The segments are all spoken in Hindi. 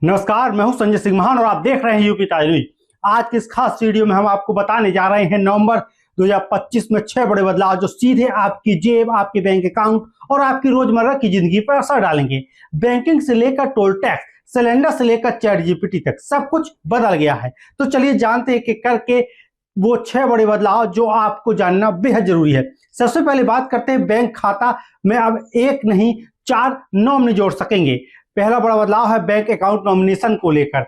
नमस्कार, मैं हूं संजय सिंह महान और आप देख रहे हैं यूपी ताज न्यूज। आज की इस खास वीडियो में हम आपको बताने जा रहे हैं नवंबर 2025 में 6 बड़े बदलाव जो सीधे आपकी जेब, आपके बैंक अकाउंट और आपकी रोजमर्रा की जिंदगी पर असर डालेंगे। बैंकिंग से लेकर टोल टैक्स, सिलेंडर से लेकर चैट जीपीटी तक सब कुछ बदल गया है। तो चलिए जानते हैं कि करके वो 6 बड़े बदलाव जो आपको जानना बेहद जरूरी है। सबसे पहले बात करते हैं बैंक खाता में अब एक नहीं 4 नॉमिनी जोड़ सकेंगे। पहला बड़ा बदलाव है बैंक अकाउंट नॉमिनेशन को लेकर,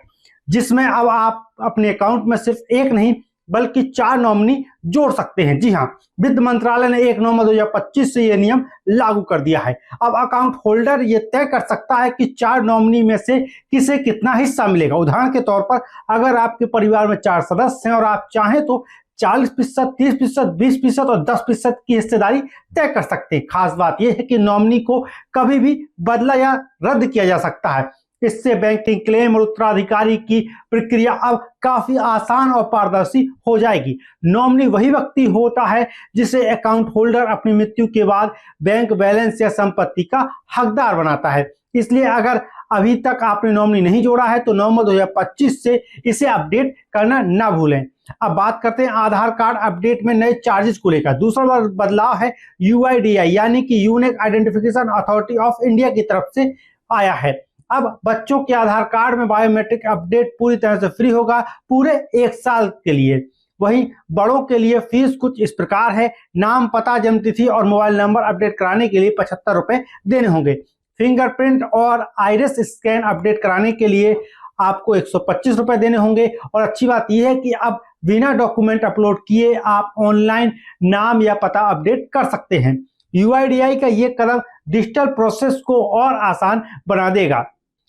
जिसमें अब आप अपने अकाउंट में सिर्फ एक नहीं बल्कि 4 नॉमिनी जोड़ सकते हैं। जी हां, वित्त मंत्रालय ने 1 नवंबर 2025 से यह नियम लागू कर दिया है। अब अकाउंट होल्डर ये तय कर सकता है कि 4 नॉमिनी में से किसे कितना हिस्सा मिलेगा। उदाहरण के तौर पर अगर आपके परिवार में 4 सदस्य हैं और आप चाहें तो 40%, 30%, 20% और 10% की हिस्सेदारी तय कर सकते हैं। खास बात यह है कि नॉमिनी को कभी भी बदला या रद्द किया जा सकता है। इससे बैंकिंग क्लेम और उत्तराधिकारी की प्रक्रिया अब काफी आसान और पारदर्शी हो जाएगी। नॉमिनी वही व्यक्ति होता है जिसे अकाउंट होल्डर अपनी मृत्यु के बाद बैंक बैलेंस या संपत्ति का हकदार बनाता है। इसलिए अगर अभी तक आपने नॉमिनी नहीं जोड़ा है तो नवंबर 2025 से इसे अपडेट करना ना भूलें। अब बात करते हैं आधार कार्ड अपडेट में नए चार्जेस को लेकर। दूसरा बदलाव है यूआईडीआई यानी कि unique identification authority of India की तरफ से आया है। अब बच्चों के आधार कार्ड में बायोमेट्रिक अपडेट पूरी तरह से फ्री होगा पूरे 1 साल के लिए। वहीं बड़ों के लिए फीस कुछ इस प्रकार है। नाम, पता, जन्मतिथि और मोबाइल नंबर अपडेट कराने के लिए 75 रुपए देने होंगे। फिंगरप्रिंट और आइरिस स्कैन अपडेट कराने के लिए आपको 125 रुपए देने होंगे। और अच्छी बात यह है कि अब बिना डॉक्यूमेंट अपलोड किए आप ऑनलाइन नाम या पता अपडेट कर सकते हैं। यूआईडीआई का यह कदम डिजिटल प्रोसेस को और आसान बना देगा।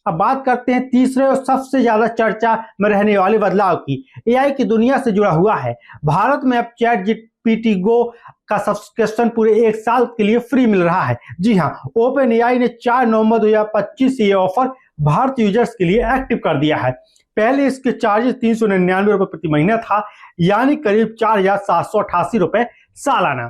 अब बात करते हैं तीसरे और सबसे ज्यादा चर्चा में रहने वाले बदलाव की। एआई की दुनिया से जुड़ा हुआ है। भारत में अब चैट जीपीटी गो का सब्सक्रिप्शन पूरे 1 साल के लिए फ्री मिल रहा है। जी हां, ओपन एआई ने 4 नवंबर 2025 से ये ऑफर भारतीय यूजर्स के लिए एक्टिव कर दिया है। पहले इसके चार्जेस 399 रुपए प्रति महीना था, यानी करीब 4788 रुपए सालाना।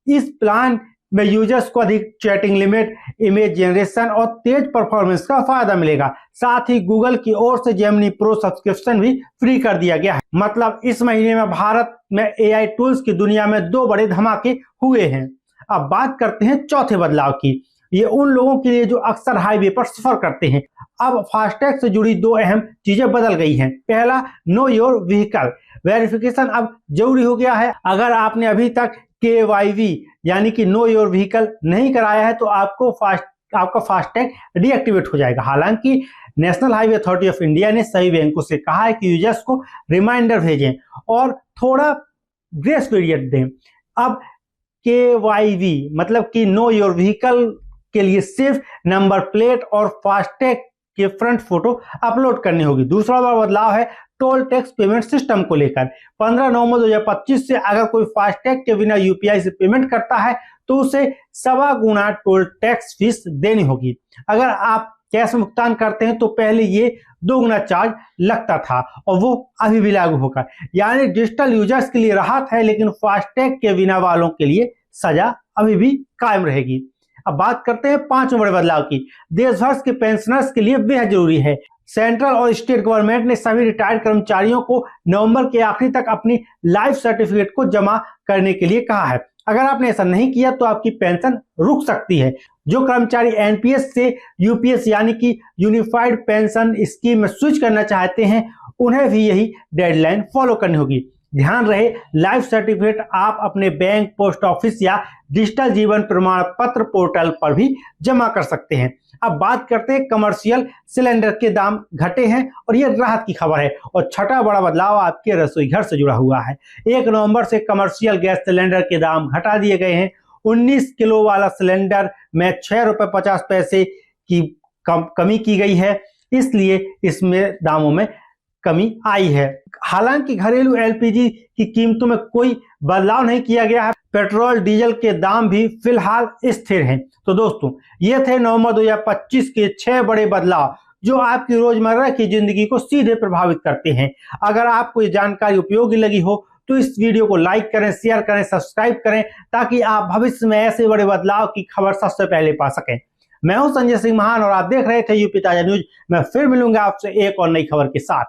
इस प्लान में यूजर्स को अधिक चैटिंग लिमिट, इमेज जनरेशन और तेज परफॉर्मेंस का फायदा मिलेगा। साथ ही गूगल की ओर से जेमिनी प्रो सब्सक्रिप्शन भी फ्री कर दिया गया है। मतलब इस महीने में भारत में एआई टूल्स की दुनिया में 2 बड़े धमाके हुए हैं। अब बात करते हैं चौथे बदलाव की। ये उन लोगों के लिए जो अक्सर हाईवे पर सफर करते हैं। अब फास्टैग से जुड़ी 2 अहम चीजें बदल गई हैं। पहला, नो योर व्हीकल वेरिफिकेशन अब जरूरी हो गया है। अगर आपने अभी तक KYV यानी कि नो योर व्हीकल नहीं कराया है तो आपका फास्टैग डीएक्टिवेट हो जाएगा। हालांकि national highway authority of India ने सभी बैंकों से कहा है कि यूजर्स को रिमाइंडर भेजें और थोड़ा ग्रेस पीरियड दें। अब KYV मतलब कि नो योर व्हीकल के लिए सिर्फ नंबर प्लेट और फास्टैग के फ्रंट फोटो अपलोड करनी होगी। दूसरा बदलाव है टोल टैक्स पेमेंट सिस्टम को लेकर। 15 नवंबर 2025 से अगर कोई फास्टैग के बिना यूपीआई से पेमेंट करता है तो उसे 1.25 गुना टोल टैक्स फीस देनी होगी। अगर आप कैश में भुगतान करते हैं तो पहले ये 2 गुना चार्ज लगता था और वो अभी भी लागू होगा। यानी डिजिटल यूजर्स के लिए राहत है, लेकिन फास्टैग के बिना वालों के लिए सजा अभी भी कायम रहेगी। अब बात करते हैं 5 बड़े बदलाव की। देश भर के पेंशनर्स के लिए बेहद जरूरी है। सेंट्रल और स्टेट गवर्नमेंट ने सभी रिटायर्ड कर्मचारियों को नवंबर के आखिरी तक अपनी लाइफ सर्टिफिकेट को जमा करने के लिए कहा है। अगर आपने ऐसा नहीं किया तो आपकी पेंशन रुक सकती है। जो कर्मचारी एनपीएस से यूपीएस यानी कि यूनिफाइड पेंशन स्कीम में स्विच करना चाहते हैं उन्हें भी यही डेडलाइन फॉलो करनी होगी। ध्यान रहे, लाइफ सर्टिफिकेट आप अपने बैंक, पोस्ट ऑफिस या डिजिटल जीवन प्रमाण पत्र पोर्टल पर भी जमा कर सकते हैं। अब बात करते हैं कमर्शियल सिलेंडर के दाम घटे हैं और यह राहत की खबर है। और छठा बड़ा बदलाव आपके रसोई घर से जुड़ा हुआ है। 1 नवंबर से कमर्शियल गैस सिलेंडर के दाम घटा दिए गए हैं। 19 किलो वाला सिलेंडर में 6 रुपए 50 पैसे की कमी की गई है, इसलिए इसमें दामों में कमी आई है। हालांकि घरेलू एलपीजी की कीमतों में कोई बदलाव नहीं किया गया है। पेट्रोल डीजल के दाम भी फिलहाल स्थिर हैं। तो दोस्तों, ये थे नवंबर 2025 के 6 बड़े बदलाव जो आपकी रोजमर्रा की जिंदगी को सीधे प्रभावित करते हैं। अगर आपको ये जानकारी उपयोगी लगी हो तो इस वीडियो को लाइक करें, शेयर करें, सब्सक्राइब करें ताकि आप भविष्य में ऐसे बड़े बदलाव की खबर सबसे पहले पा सकें। मैं हूं संजय सिंह महान और आप देख रहे थे यूपी ताजा न्यूज। मैं फिर मिलूंगा आपसे एक और नई खबर के साथ।